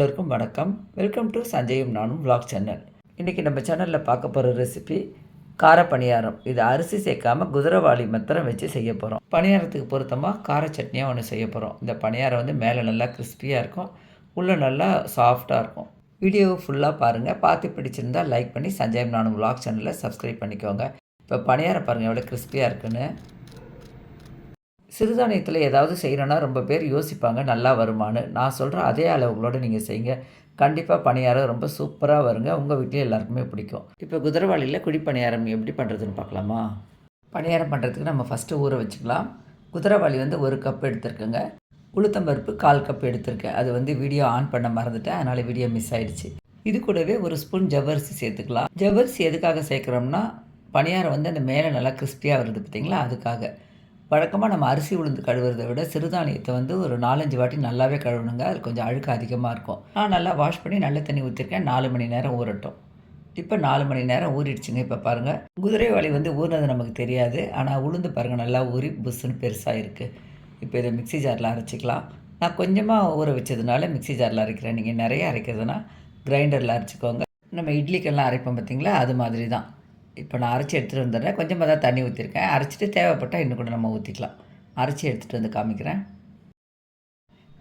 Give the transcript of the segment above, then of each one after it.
எல்லோருக்கும் வணக்கம். Welcome to சஞ்சயும் நானும் விலாக் சேனல். இன்றைக்கி நம்ம சேனலில் பார்க்க போகிற ரெசிபி கார பணியாரம். இது அரிசி சேர்க்காமல் குதிரைவாளி மெத்தரம் வச்சு செய்ய போகிறோம். பணியாரத்துக்கு பொருத்தமாக கார சட்னியாக ஒன்று செய்ய போகிறோம். இந்த பணியாரம் வந்து மேலே நல்லா கிறிஸ்பியாக இருக்கும், உள்ளே நல்லா சாஃப்டாக இருக்கும். வீடியோவை ஃபுல்லாக பாருங்கள். பார்த்து பிடிச்சிருந்தால் லைக் பண்ணி சஞ்சயம் நானும் விலாக் சேனலில் சப்ஸ்கிரைப் பண்ணிக்கோங்க. இப்போ பணியாரம் பாருங்கள் எவ்வளோ கிறிஸ்பியாக இருக்குன்னு. சிறுதானியத்தில் ஏதாவது செய்யணுன்னா ரொம்ப பேர் யோசிப்பாங்க நல்லா வருமானு. நான் சொல்கிற அதே அளவுகளோடு நீங்கள் செய்யுங்க, கண்டிப்பாக பணியாரம் ரொம்ப சூப்பராக வருங்க. உங்கள் வீட்டில் எல்லாருக்குமே பிடிக்கும். இப்போ குதிரைவாளியில் குழி பணியாரம் எப்படி பண்ணுறதுன்னு பார்க்கலாமா? பணியாரம் பண்ணுறதுக்கு நம்ம ஃபஸ்ட்டு ஊற வச்சுக்கலாம். குதிரைவாளி வந்து 1 கப் எடுத்துருக்கேங்க. உளுத்தம்பருப்பு 1/4 கப் எடுத்திருக்கேன். அது வந்து வீடியோ ஆன் பண்ண மறந்துட்டேன், அதனால் வீடியோ மிஸ் ஆகிடுச்சு. இது கூடவே 1 ஸ்பூன் ஜவ்வரிசி சேர்த்துக்கலாம். ஜவ்வரிசி எதுக்காக சேர்க்குறோம்னா பணியாரம் வந்து அந்த மேலே நல்லா கிறிஸ்பியாக வருது பார்த்திங்களா, அதுக்காக. வழக்கமாக நம்ம அரிசி உளுந்து கழுவுறதை விட சிறுதானியத்தை வந்து ஒரு 4-5 வாட்டி நல்லாவே கழுவணுங்க. அது கொஞ்சம் அழுக்கு அதிகமாக இருக்கும். நான் நல்லா வாஷ் பண்ணி நல்ல தண்ணி ஊற்றிருக்கேன். 4 மணி நேரம் ஊறட்டும். இப்போ 4 மணி நேரம் ஊறிடுச்சுங்க. இப்போ பாருங்கள், குதிரைவாளி வந்து ஊறினது நமக்கு தெரியாது, ஆனால் உளுந்து பாருங்கள் நல்லா ஊறி புஷ்ஷுன்னு பெருசாக இருக்குது. இப்போ இதை மிக்ஸி ஜாரில் அரைச்சிக்கலாம். நான் கொஞ்சமாக ஊற வச்சதுனால மிக்ஸி ஜாரில் அரைக்கிறேன். நீங்கள் நிறைய அரைக்கிறதுனா கிரைண்டரில் அரைச்சிக்கோங்க. நம்ம இட்லிக்கெல்லாம் அரைப்போம் பார்த்திங்களா, அது மாதிரி தான். இப்போ நான் அரைச்சி எடுத்துகிட்டு வந்துடுறேன். கொஞ்சமாக தான் தண்ணி ஊற்றிருக்கேன். அரைச்சிட்டு தேவைப்பட்டால் இன்னும் கூட நம்ம ஊற்றிக்கலாம். அரைச்சி எடுத்துகிட்டு வந்து காமிக்கிறேன்.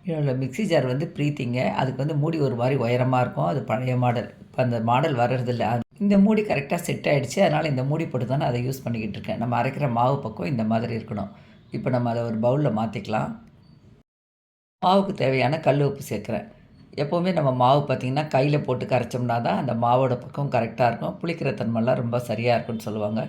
என்னோடய மிக்ஸி ஜார் வந்து ப்ரீத்திங்க. அதுக்கு வந்து மூடி ஒரு மாதிரி உயரமாக இருக்கும். அது பழைய மாடல். இப்போ அந்த மாடல் வர்றதில்ல. இந்த மூடி கரெக்டாக செட் ஆகிடுச்சு. அதனால் இந்த மூடி போட்டு தானே அதை யூஸ் பண்ணிக்கிட்டு இருக்கேன். நம்ம அரைக்கிற மாவு பக்கம் இந்த மாதிரி இருக்கணும். இப்போ நம்ம அதை ஒரு பவுலில் மாற்றிக்கலாம். மாவுக்கு தேவையான கல் உப்பு சேர்க்குறேன். எப்போவுமே நம்ம மாவு பார்த்திங்கன்னா கையில் போட்டு கரைச்சோம்னா தான் அந்த மாவோட பக்கம் கரெக்டாக இருக்கும். புளிக்கிற தன்மைலாம் ரொம்ப சரியாக இருக்குன்னு சொல்லுவாங்க.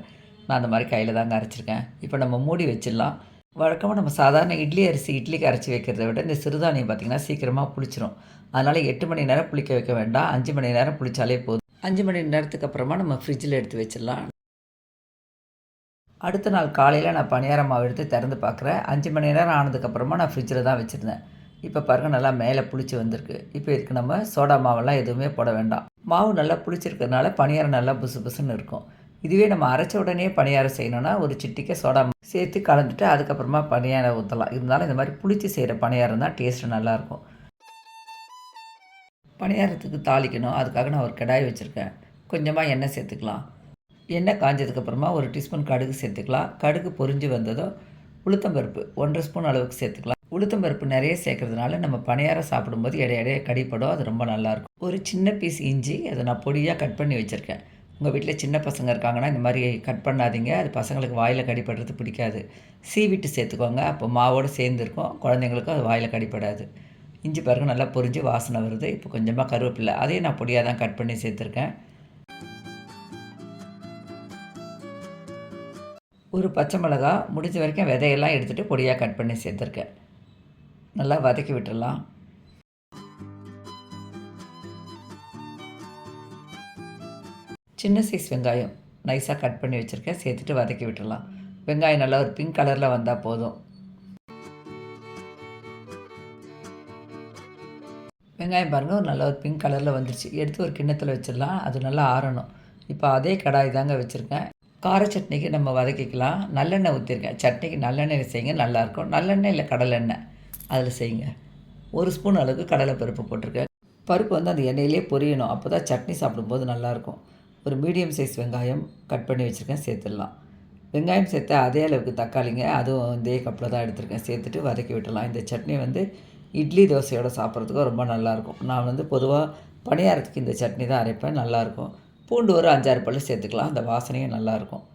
நான் அந்த மாதிரி கையில் தாங்க அரைச்சிருக்கேன். இப்போ நம்ம மூடி வச்சிடலாம். வழக்கமாக நம்ம சாதாரண இட்லிக்கு அரைச்சி வைக்கிறத விட இந்த சிறுதானியம் பார்த்திங்கன்னா சீக்கிரமாக புளிச்சிரும். அதனால் 8 மணி நேரம் புளிக்க வைக்க வேண்டாம், 5 மணி நேரம் புளிச்சாலே போதும். 5 மணி நேரத்துக்கு அப்புறமா நம்ம ஃப்ரிட்ஜில் எடுத்து வச்சிடலாம். அடுத்த நாள் காலையில் நான் பணியாரம் மாவு எடுத்து திறந்து பார்க்குறேன். 5 மணி நேரம் ஆனதுக்கப்புறமா நான் ஃப்ரிட்ஜில் தான் வச்சுருந்தேன். இப்போ பாருங்கள் நல்லா மேலே புளிச்சு வந்திருக்கு. இப்போ இதுக்கு நம்ம சோடா மாவெல்லாம் எதுவுமே போட வேண்டாம். மாவு நல்லா புளிச்சிருக்கிறதுனால பணியாரம் நல்லா புசு புசுன்னு இருக்கும். இதுவே நம்ம அரைச்ச உடனே பணியாரம் செய்யணுன்னா ஒரு சிட்டிக்கை சோடா சேர்த்து கலந்துட்டு அதுக்கப்புறமா பணியாரம் ஊற்றலாம். இருந்தாலும் இந்த மாதிரி புளிச்சு செய்கிற பணியாரம் தான் டேஸ்ட்டு நல்லாயிருக்கும். பணியாரத்துக்கு தாளிக்கணும். அதுக்காக நான் ஒரு கடாய் வச்சுருக்கேன். கொஞ்சமாக எண்ணெய் சேர்த்துக்கலாம். எண்ணெய் காஞ்சதுக்கப்புறமா 1 டீஸ்பூன் கடுகு சேர்த்துக்கலாம். கடுகு பொரிஞ்சு வந்ததும் உளுத்தம்பருப்பு 1/2 ஸ்பூன் அளவுக்கு சேர்த்துக்கலாம். உளுத்தம்பருப்பு நிறைய சேர்க்கறதுனால நம்ம பணியாரம் சாப்பிடும்போது இடையிடையே கடிப்படும். அது ரொம்ப நல்லாயிருக்கும். ஒரு சின்ன பீஸ் இஞ்சி, அதை நான் பொடியாக கட் பண்ணி வச்சுருக்கேன். உங்கள் வீட்டில் சின்ன பசங்க இருக்காங்கன்னா இந்த மாதிரி கட் பண்ணாதீங்க. அது பசங்களுக்கு வாயில் கடிப்படுறது பிடிக்காது. சீவிட்டு சேர்த்துக்கோங்க. அப்போ மாவோடு சேர்ந்துருக்கும். குழந்தைங்களுக்கும் அது வாயில் கடிப்படாது. இஞ்சி பாருங்கள் நல்லா பொரிஞ்சு வாசனை வருது. இப்போ கொஞ்சமாக கருவேப்பிலை, அதையும் நான் பொடியாக தான் கட் பண்ணி சேர்த்துருக்கேன். ஒரு பச்சை மிளகா, முடிஞ்ச வரைக்கும் விதையெல்லாம் எடுத்துகிட்டு பொடியாக கட் பண்ணி சேர்த்துருக்கேன். நல்லா வதக்கி விட்டுடலாம். சின்ன சைஸ் வெங்காயம் நைஸாக கட் பண்ணி வச்சுருக்கேன், சேர்த்துட்டு வதக்கி விட்டுடலாம். வெங்காயம் நல்லா ஒரு பிங்க் கலரில் வந்தால் போதும். வெங்காயம் பாருங்கள் ஒரு நல்ல ஒரு பிங்க் கலரில் வந்துருச்சு. எடுத்து ஒரு கிண்ணத்தில் வச்சிடலாம். அது நல்லா ஆறணும். இப்போ அதே கடாய் தாங்க வச்சுருக்கேன். கார சட்னிக்கு நம்ம வதக்கிக்கலாம். நல்லெண்ணெய் ஊற்றிருக்கேன். சட்னிக்கு நல்லெண்ணெய் செய்யுங்க, நல்லாயிருக்கும். நல்லெண்ணெய் இல்லை கடலெண்ணெய் அதில் செய்யுங்க. 1 ஸ்பூன் அளவுக்கு கடலைப்பருப்பு போட்டிருக்கேன். பருப்பு வந்து அந்த எண்ணெயிலே பொரியணும். அப்போ தான் சட்னி சாப்பிடும்போது நல்லாயிருக்கும். ஒரு மீடியம் சைஸ் வெங்காயம் கட் பண்ணி வச்சுருக்கேன், சேர்த்துடலாம். வெங்காயம் சேர்த்து அதே அளவுக்கு தக்காளிங்க, அதுவும் இதே கப்பில் தான் எடுத்துருக்கேன், சேர்த்துட்டு வதக்கி விட்டுடலாம். இந்த சட்னி வந்து இட்லி தோசையோடு சாப்பிட்றதுக்கும் ரொம்ப நல்லாயிருக்கும். நான் வந்து பொதுவாக பணியாரத்துக்கு இந்த சட்னி தான் அரைப்பேன், நல்லாயிருக்கும். பூண்டு ஒரு 5-6 பல்லு சேர்த்துக்கலாம், அந்த வாசனையும் நல்லாயிருக்கும்.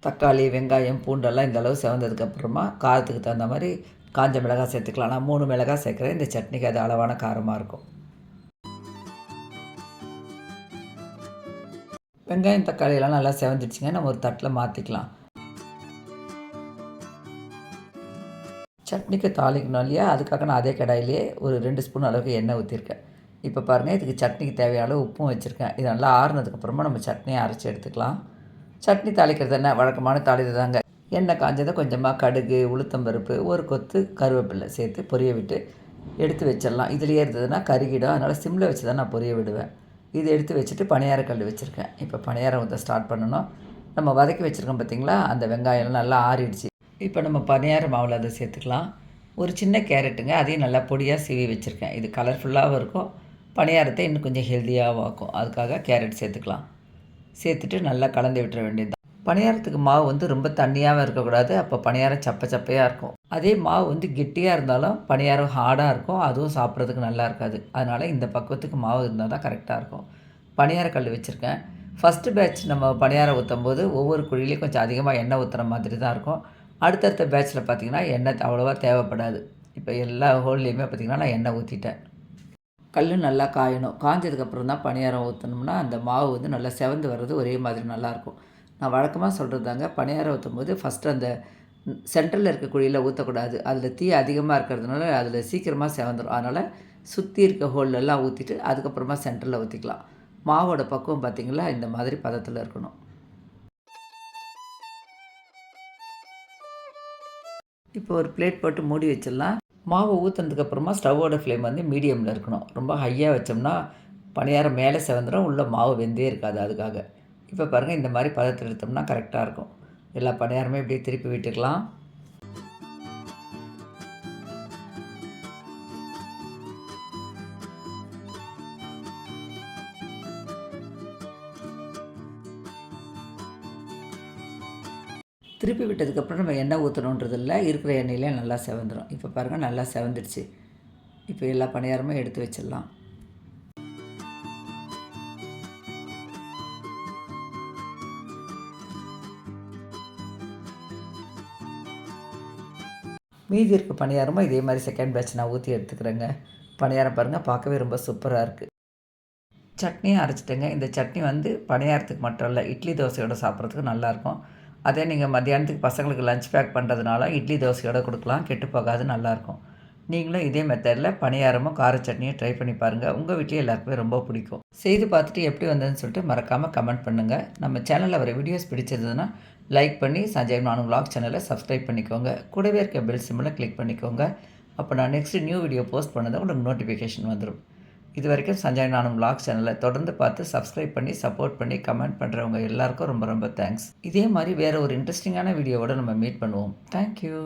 தக்காளி, வெங்காயம், பூண்டெல்லாம் இந்த அளவு செவந்ததுக்கப்புறமா காரத்துக்கு தகுந்த மாதிரி காஞ்ச மிளகாய் சேர்த்துக்கலாம். நான் 3 மிளகாய் சேர்க்குறேன். இந்த சட்னிக்கு அது அளவான காரமாக இருக்கும். வெங்காயம் தக்காளியெல்லாம் நல்லா செவந்துடுச்சுங்க. நம்ம ஒரு தட்டில் மாற்றிக்கலாம். சட்னிக்கு தாளிக்கணும் இல்லையா, அதுக்காக நான் அதே கடாயிலே ஒரு 2 ஸ்பூன் அளவுக்கு எண்ணெய் ஊற்றிருக்கேன். இப்போ பாருங்கள், இதுக்கு சட்னிக்கு தேவையான உப்பும் வச்சுருக்கேன். இது நல்லா ஆறுனதுக்கப்புறமா நம்ம சட்னியை அரைச்சி எடுத்துக்கலாம். சட்னி தாளிக்கிறது என்ன, வழக்கமான தாளிது தாங்க. எண்ணெய் காஞ்சதை கொஞ்சமாக கடுகு, உளுத்தம்பருப்பு, ஒரு கொத்து கருவேப்பிலை சேர்த்து பொரிய விட்டு எடுத்து வச்சிடலாம். இதுலேயே இருந்ததுன்னா கருகிடும். அதனால் சிம்மில் வச்சு தான் நான் பொரிய விடுவேன். இது எடுத்து வச்சுட்டு பணியாரக்கல் வச்சுருக்கேன். இப்போ பணியாரம் ஊற்ற ஸ்டார்ட் பண்ணணும். நம்ம வதக்கி வச்சுருக்கோம் பார்த்திங்களா, அந்த வெங்காயம் நல்லா ஆறிடுச்சு. இப்போ நம்ம பணியார மாவில் அதை சேர்த்துக்கலாம். ஒரு சின்ன கேரட்டுங்க, அதையும் நல்லா பொடியாக சீவி வச்சுருக்கேன். இது கலர்ஃபுல்லாகவும் இருக்கும், பணியாரத்தை இன்னும் கொஞ்சம் ஹெல்த்தியாகவும் ஆக்கும். அதுக்காக கேரட் சேர்த்துக்கலாம். சேர்த்துட்டு நல்லா கலந்து விட்டுற வேண்டியது தான். பணியாரத்துக்கு மாவு வந்து ரொம்ப தண்ணியாகவும் இருக்கக்கூடாது, அப்போ பணியாரம் சப்ப சப்பையாக இருக்கும். அதே மாவு வந்து கெட்டியாக இருந்தாலும் பணியாரம் ஹார்டாக இருக்கும், அதுவும் சாப்பிட்றதுக்கு நல்லா இருக்காது. அதனால் இந்த பக்குவத்துக்கு மாவு இருந்தால் தான் கரெக்டாக இருக்கும். பணியார கல் வச்சுருக்கேன். ஃபஸ்ட்டு பேட்ச் நம்ம பணியாரம் ஊற்றும்போது ஒவ்வொரு குழிலையும் கொஞ்சம் அதிகமாக எண்ணெய் ஊற்றுற மாதிரி தான் இருக்கும். அடுத்தடுத்த பேட்ச்சில் பார்த்திங்கன்னா எண்ணெய் அவ்வளோவா தேவைப்படாது. இப்போ எல்லா ஹோல்லையுமே பார்த்திங்கன்னா நான் எண்ணெய் ஊற்றிட்டேன். கல் நல்லா காயணும். காய்ஞ்சதுக்கப்புறம் தான் பணியாரம் ஊற்றினோம்னா அந்த மாவு வந்து நல்லா செவந்து வர்றது ஒரே மாதிரி நல்லாயிருக்கும். நான் வழக்கமாக சொல்கிறது தாங்க, பணியாரம் ஊற்றும்போது ஃபஸ்ட்டு அந்த சென்டரில் இருக்க குழியில் ஊற்றக்கூடாது. அதில் தீ அதிகமாக இருக்கிறதுனால அதில் சீக்கிரமாக செவந்துடும். அதனால் சுற்றி இருக்க ஹோல்லெல்லாம் ஊற்றிட்டு அதுக்கப்புறமா சென்டரில் ஊற்றிக்கலாம். மாவோட பக்குவம் பார்த்திங்களா, இந்த மாதிரி பதத்தில் இருக்கணும். இப்போ ஒரு பிளேட் போட்டு மூடி வச்சிடலாம். மாவு ஊற்றுனதுக்கப்புறமா ஸ்டவ்வோட ஃப்ளேம் வந்து மீடியமில் இருக்கணும். ரொம்ப ஹையாக வச்சோம்னா பணியாரம் மேலே செவந்துடும், உள்ளே மாவு வெந்தே இருக்காது. அதுக்காக இப்போ பாருங்கள், இந்த மாதிரி பதத்தில் எடுத்தோம்னா கரெக்டாக இருக்கும். எல்லா பணியாரமே இப்படியே திருப்பி விட்டுக்கலாம். திருப்பி விட்டதுக்கப்புறம் நம்ம எண்ணெய் ஊற்றணுன்றதில்ல, இருக்கிற எண்ணெயிலே நல்லா செவந்துடும். இப்போ பாருங்கள், நல்லா செவந்துடுச்சு. இப்போ எல்லா பணியாரமும் எடுத்து வச்சிடலாம். மீதி இருக்க பணியாரமும் இதே மாதிரி செகண்ட் பேட்ச் நான் ஊற்றி எடுத்துக்கிறேங்க. பணியாரம் பாருங்கள், பார்க்கவே ரொம்ப சூப்பராக இருக்குது. சட்னியும் அரைச்சிட்டேங்க. இந்த சட்னி வந்து பணியாரத்துக்கு மட்டும் இல்லை, இட்லி தோசையோடு சாப்பிட்றதுக்கு நல்லாயிருக்கும். அதே நீங்கள் மத்தியானத்துக்கு பசங்களுக்கு லஞ்ச் பேக் பண்ணுறதுனால இட்லி தோசையோடு கொடுக்கலாம், கெட்டு போகாது, நல்லாயிருக்கும். நீங்களும் இதே மெத்தடில் பணியாரமும் கார சட்னியும் ட்ரை பண்ணி பாருங்கள். உங்கள் வீட்லேயே எல்லாருக்குமே ரொம்ப பிடிக்கும். செய்து பார்த்துட்டு எப்படி வந்ததுன்னு சொல்லிட்டு மறக்காமல் கமெண்ட் பண்ணுங்கள். நம்ம சேனலில் வர வீடியோஸ் பிடிச்சிருந்ததுன்னா லைக் பண்ணி சஞ்சய் நானும் vlog சேனலை சப்ஸ்கிரைப் பண்ணிக்கோங்க. கூடவே இருக்க பெல் சிம்பிளை கிளிக் பண்ணிக்கோங்க. அப்போ நான் நெக்ஸ்ட்டு நியூ வீடியோ போஸ்ட் பண்ணதை உங்களுக்கு நோட்டிஃபிகேஷன் வந்துடும். இது வரைக்கும் சஞ்சய் நானும் vlog சேனலை தொடர்ந்து பார்த்து சப்ஸ்கிரைப் பண்ணி சப்போர்ட் பண்ணி கமெண்ட் பண்ணுறவங்க எல்லாருக்கும் ரொம்ப ரொம்ப தேங்க்ஸ். இதே மாதிரி வேறு ஒரு இன்ட்ரெஸ்டிங்கான வீடியோவோடு நம்ம மீட் பண்ணுவோம். தேங்க்யூ.